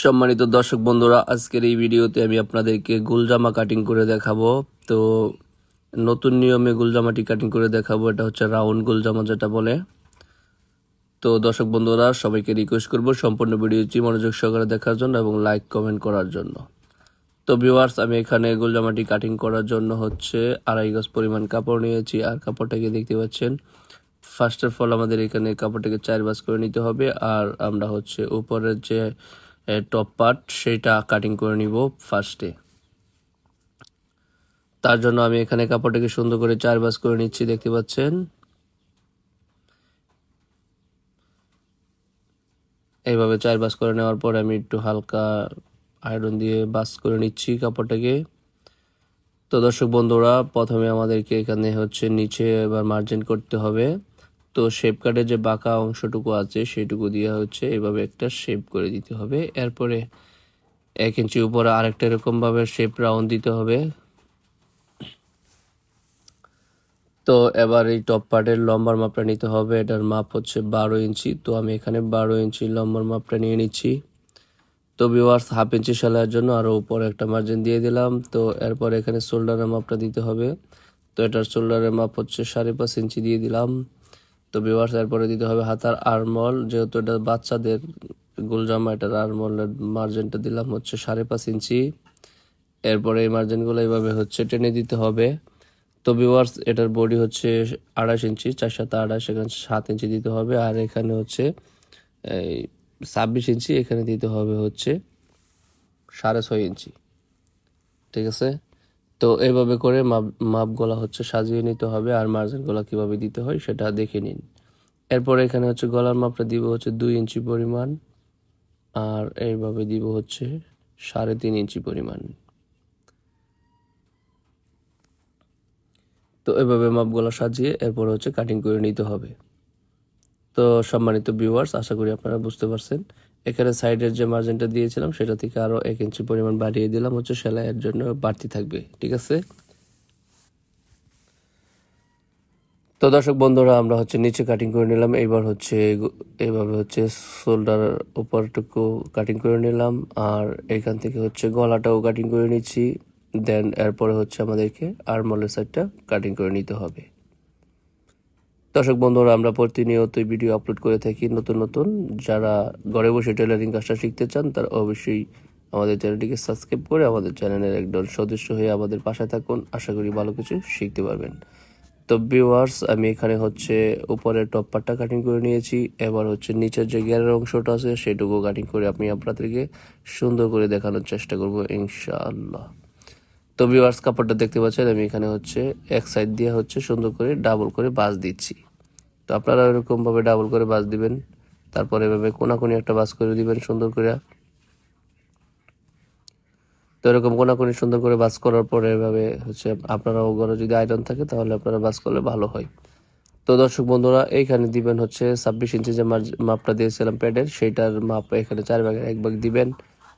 সম্মানিত দর্শক বন্ধুরা, আজকের এই ভিডিওতে আমি আপনাদেরকে গুলজামা কাটিং করে দেখাবো। তো নতুন নিয়মে গুলজামাটি কাটিং করে দেখাবো। এটা হচ্ছে রাউন্ড গুলজামা যেটা বলে। তো দর্শক বন্ধুরা, সবাইকে রিকোয়েস্ট করব সম্পূর্ণ ভিডিওটি মনোযোগ সহকারে দেখার জন্য এবং লাইক কমেন্ট করার জন্য। তো ভিউয়ার্স, আমি এখানে গুলজামাটি কাটিং করার জন্য হচ্ছে 2.5 গজ পরিমাণ কাপড় নিয়েছি। আর কাপড়টাকে দেখতে পাচ্ছেন, ফার্স্ট অফ অল আমাদের এখানে কাপড়টাকে 4 ভাঁজ করে নিতে হবে। আর আমরা হচ্ছে উপরের যে টপ পার্ট সেটা কাটিং করে নিব ফার্স্টে। তার জন্য আমি এখানে কাপড়টাকে সুন্দর করে 4 ভাঁজ করে নিচ্ছি, দেখতে পাচ্ছেন। এইভাবে 4 ভাঁজ করে নেওয়ার পর আমি একটু হালকা আয়রন দিয়ে ভাঁজ করে নিচ্ছি কাপড়টাকে। তো দর্শক বন্ধুরা, প্রথমে আমাদেরকে এখানে হচ্ছে নিচে এবার মার্জিন করতে হবে। তো শেপ কাটের যে বাঁকা অংশটুকু আছে সেটুকু দিয়ে হচ্ছে এভাবে একটা শেপ করে দিতে হবে। এরপরে 1 ইঞ্চি উপরে আরেকটা এরকম ভাবে শেপ রাউন্ড দিতে হবে। তো এবার এই টপ পার্টের লম্বার মাপটা নিতে হবে। এটার মাপ হচ্ছে 12 ইঞ্চি। তো আমি এখানে 12 ইঞ্চি লম্বার মাপটা নিয়ে নিচ্ছি। তো ভিউয়ার্স, 1/2 ইঞ্চি সেলাইয়ের জন্য আরও উপরে একটা মার্জিন দিয়ে দিলাম। তো এরপর এখানে শোল্ডারের মাপটা দিতে হবে। তো এটার শোল্ডারের মাপ হচ্ছে 5.5 ইঞ্চি দিয়ে দিলাম। তো ভিউয়ার্স, এরপরে দিতে হবে হাতার আর্মহোল। যেহেতু এটা বাচ্চাদের গোলজামা, এটার আর্মহোলের মার্জিনটা দিলাম হচ্ছে 5.5 ইঞ্চি। এরপরে এই মার্জিনগুলো এইভাবে হচ্ছে টেনে দিতে হবে। তো ভিউয়ার্স, এটার বডি হচ্ছে 28 ইঞ্চি, 4 7 28, এখানে 7 ইঞ্চি দিতে হবে। আর এখানে হচ্ছে এই 26 ইঞ্চি, এখানে দিতে হবে হচ্ছে 6.5 ইঞ্চি। ঠিক আছে। তো এইভাবে করে মাপগুলা হচ্ছে সাজিয়ে নিতে হবে। আর মার্জিনগুলা কিভাবে দিতে হয় সেটা দেখে নিন। এরপর এখানে হচ্ছে গলার মাপটা দিব হচ্ছে 2 ইঞ্চি পরিমাণ। আর এইভাবে দিব হচ্ছে 3.5 ইঞ্চি পরিমাণ। তো এভাবে মাপগুলো সাজিয়ে এরপর হচ্ছে কাটিং করে নিতে হবে। তো সম্মানিত ভিউয়ার্স, আশা করি আপনারা বুঝতে পারছেন। এখানে সাইডের যে মার্জিনটা দিয়েছিলাম সেটা থেকে আরও 1 ইঞ্চি পরিমাণ বাড়িয়ে দিলাম হচ্ছে সেলাইয়ের জন্য বাড়তি থাকবে। ঠিক আছে। তো দর্শক বন্ধুরা, আমরা হচ্ছে নিচে কাটিং করে নিলাম। এইবার হচ্ছে এইভাবে হচ্ছে শোল্ডার উপরটুকু কাটিং করে নিলাম। আর এখান থেকে হচ্ছে গলাটাও কাটিং করে নিচ্ছি। দেন এরপরে হচ্ছে আমাদেরকে আর্মহোলের সাইডটা কাটিং করে নিতে হবে। দর্শক বন্ধুরা, আমরা প্রতিনিয়তই ভিডিও আপলোড করে থাকি নতুন নতুন। যারা ঘরে বসে টেলারিং কাজটা শিখতে চান তারা অবশ্যই আমাদের চ্যানেলটিকে সাবস্ক্রাইব করে আমাদের চ্যানেলের একজন সদস্য হয়ে আমাদের পাশে থাকুন। আশা করি ভালো কিছু শিখতে পারবেন। তো ভিউয়ার্স, আমি এখানে হচ্ছে উপরের টপ পার্টটা কাটিং করে নিয়েছি। এবার হচ্ছে নিচের যে গিয়ারের অংশটা আছে সেটুকু কাটিং করে আমি আপনাদেরকে সুন্দর করে দেখানোর চেষ্টা করব ইনশাআল্লাহ। তো ভিউয়ার্স, কাপড়টা দেখতে পাচ্ছেন, আমি এখানে হচ্ছে এক সাইড দিয়ে হচ্ছে সুন্দর করে ডাবল করে ভাঁজ দিচ্ছি। তো আপনারা এরকম ভাবে ডাবল করে ভাঁজ দিবেন। তারপরে এভাবে কোনাকুনি একটা ভাঁজ করে দিবেন সুন্দর করে। তো এরকম কোনাকুনি সুন্দর করে ভাঁজ করার পরে এভাবে হচ্ছে আপনারাও ঘরে যদি আয়রন থাকে তাহলে আপনারা ভাঁজ করলে ভালো হয়। তো দর্শক বন্ধুরা, এইখানে দিবেন হচ্ছে 26 ইঞ্চি যে মাপটা দিয়েছিলাম প্যাডের, সেইটার মাপ এখানে 4 ভাগের 1 ভাগ দিবেন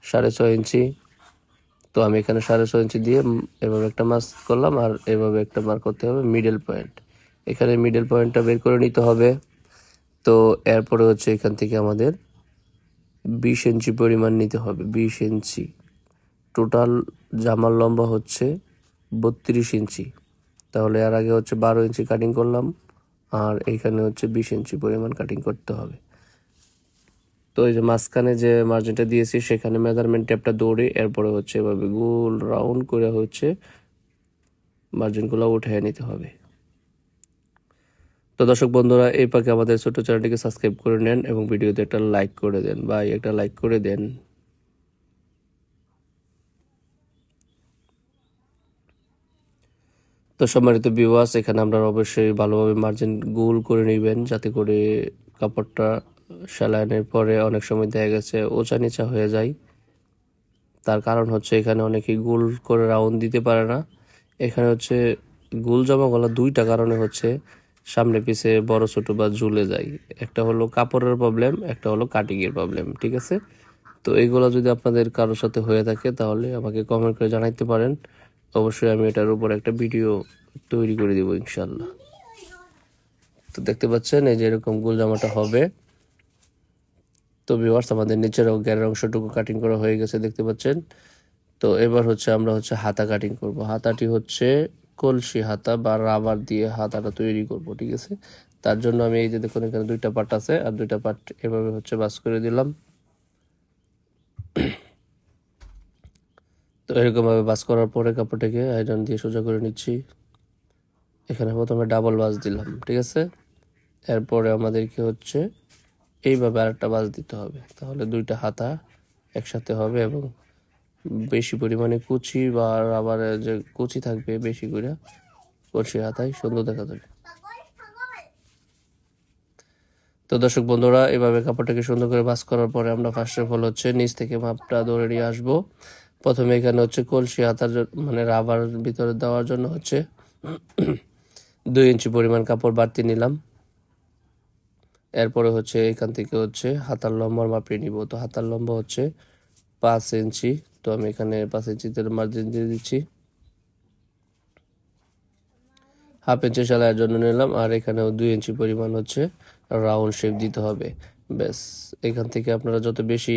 6.5 ইঞ্চি। তো আমি এখানে 6.5 ইঞ্চি দিয়ে এভাবে একটা মার্ক করলাম। আর এভাবে একটা মার্ক করতে হবে মিডল পয়েন্ট। এখানে মিডল পয়েন্টটা বের করে নিতে হবে। তো এরপরে হচ্ছে এখান থেকে আমাদের 20 ইঞ্চি পরিমাণ নিতে হবে। 20 ইঞ্চি টোটাল জামার লম্বা হচ্ছে 32 ইঞ্চি। তাহলে এর আগে হচ্ছে 12 ইঞ্চি কাটিং করলাম। আর এইখানে হচ্ছে 20 ইঞ্চি পরিমাণ কাটিং করতে হবে। তো এই যে মাঝখানে যে মার্জিনটা দিয়েছি সেখানে মেজারমেন্ট টেপটা দৌড়ে এরপরে হচ্ছে এভাবে গোল রাউন্ড করে হচ্ছে মার্জিনগুলো উঠিয়ে নিতে হবে। তো দর্শক বন্ধুরা, এই পাকে আমাদের ছোট চ্যানেলটিকে সাবস্ক্রাইব করে নেন এবং ভিডিওতে একটা লাইক করে দেন। ভাই, একটা লাইক করে দেন। তো সম্মানিত ভিউয়ার্স, এখানে আমরা অবশ্যই ভালোভাবে মার্জিন গোল করে নেবেন, যাতে করে কাপড়টা সেলাইনের পরে অনেক সময় দেখা গেছে ওচা নিচা হয়ে যায়। তার কারণ হচ্ছে এখানে অনেকেই গোল করে রাউন্ড দিতে পারে না। এখানে হচ্ছে গোল জামা গলা 2টা কারণে হচ্ছে সামনে পিছে বড় ছোট বা ঝুলে যায়। একটা হলো কাপড়ের প্রবলেম, একটা হলো কাটিংয়ের প্রবলেম। ঠিক আছে। তো এইগুলো যদি আপনাদের কারোর সাথে হয়ে থাকে তাহলে আমাকে কমেন্ট করে জানাইতে পারেন। অবশ্যই আমি এটার উপর একটা ভিডিও তৈরি করে দেবো ইনশাল্লাহ। তো দেখতে পাচ্ছেন এই যে এরকম গোল জামাটা হবে। তো ভিউয়ার্স আমাদের নিচের ঘেরের অংশটুকু কাটিং করা হয়ে গেছে দেখতে পাচ্ছেন। তো এবার আমরা হাতা কাটিং করব। হাতাটি হচ্ছে কলসি হাতা বা রাবার দিয়ে হাতাটা তৈরি করব, ঠিক আছে। তার জন্য আমি এই যে দেখুন এখানে 2টা পার্ট আছে, আর 2টা পার্ট এভাবে ভাঁজ করে দিলাম। তো এরকম ভাবে ভাঁজ করার পরে কাপড়টাকে আয়রন দিয়ে সোজা করে নিচ্ছি। এখানে প্রথমে ডাবল ভাঁজ দিলাম, ঠিক আছে। এরপরে আমাদেরকে এইভাবে আরেকটা ভাঁজ দিতে হবে, তাহলে 2টা হাতা একসাথে হবে এবং বেশি পরিমাণে কুচি বা আবার যে কুচি থাকবে বেশি করে কলসি হাতায় সুন্দর দেখা যাবে। তো দর্শক বন্ধুরা, এভাবে কাপড়টাকে সুন্দর করে ভাঁজ করার পরে আমরা ফার্স্ট অফ অল নিচ থেকে মাপটা ধরে নিয়ে আসবো। প্রথমে এখানে কলসি হাতার মানে রাবার ভিতরে দেওয়ার জন্য 2 ইঞ্চি পরিমাণ কাপড় বাড়তি নিলাম। এরপরে এখান থেকে হাতার লম্বার মাপিয়ে নিব। তো হাতার লম্বা 5 ইঞ্চি। তো আমি এখানে 5 ইঞ্চিতে মার্জিন দিয়ে দিচ্ছি। হাফ ইঞ্চি সেলাইয়ের জন্য নিলাম, আর এখানেও 2 ইঞ্চি পরিমাণ রাউন্ড শেপ দিতে হবে। ব্যাস, এখান থেকে আপনারা যত বেশি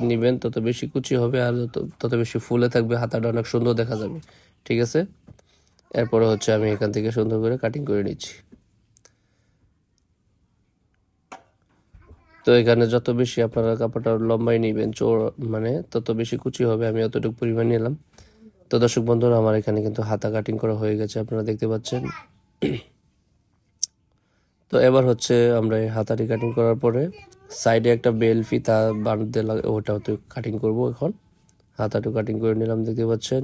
নেবেন তত বেশি কুচি হবে, আর তত বেশি ফুলে থাকবে, হাতাটা অনেক সুন্দর দেখা যাবে, ঠিক আছে। এরপরে আমি এখান থেকে সুন্দর করে কাটিং করে নিচ্ছি। তো এখানে যত বেশি আপনারা কাপড়টা লম্বাই নেবেন মানে তত বেশি কুচি হবে, আমি অতটুকু পরিমাণ নিলাম। তো দর্শক বন্ধুরা, আমার এখানে কিন্তু হাতা কাটিং করা হয়ে গেছে, আপনারা দেখতে পাচ্ছেন। তো এবার আমরা এই হাতাটি কাটিং করার পরে সাইডে একটা বেল ফিতা বাঁধতে লাগে, ওটাও তো কাটিং করব। এখন হাতাটা কাটিং করে নিলাম, দেখতে পাচ্ছেন।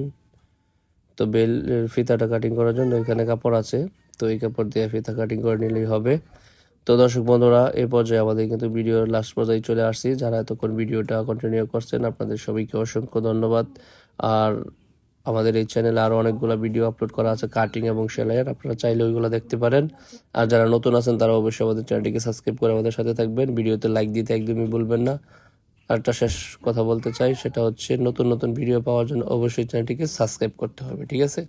তো বেল ফিতাটা কাটিং করার জন্য এখানে কাপড় আছে, তো এই কাপড় দিয়ে ফিতা কাটিং করে নিলেই হবে। তো দর্শক বন্ধুরা, এই পর্যায়ে আমাদের কিন্তু ভিডিওর লাস্ট পর্যায়ে চলে আসছি। যারা এতক্ষণ ভিডিওটা কন্টিনিউ করছেন আপনাদের সবাইকে অসংখ্য ধন্যবাদ। আর আমাদের এই চ্যানেলে আরও অনেকগুলো ভিডিও আপলোড করা আছে কাটিং এবং সেলাইয়ের, আপনারা চাইলে ওইগুলো দেখতে পারেন। আর যারা নতুন আছেন তারা অবশ্যই আমাদের চ্যানেলটিকে সাবস্ক্রাইব করে আমাদের সাথে থাকবেন। ভিডিওতে লাইক দিতে একদমই ভুলবেন না। আর একটা শেষ কথা বলতে চাই, সেটা নতুন নতুন ভিডিও পাওয়ার জন্য অবশ্যই চ্যানেলটিকে সাবস্ক্রাইব করতে হবে, ঠিক আছে।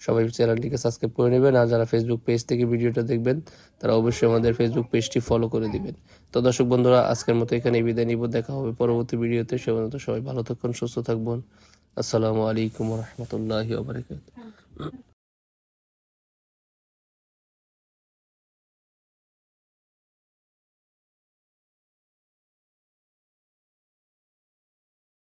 সবাই চ্যানেলটিকে সাবস্ক্রাইব করে নেবেন। আর যারা ফেসবুক পেজ থেকে ভিডিওটা দেখবেন তারা অবশ্যই আমাদের ফেসবুক পেজটি ফলো করে দিবেন। তো দর্শক বন্ধুরা, আজকের মতো এখানে বিদায় নিব। দেখা হবে পরবর্তী ভিডিওতে। সে পর্যন্ত সবাই ভালো থাকুন, সুস্থ থাকবেন। আসসালামু আলাইকুম ওয়া রাহমাতুল্লাহি ওয়া বারাকাতুহু।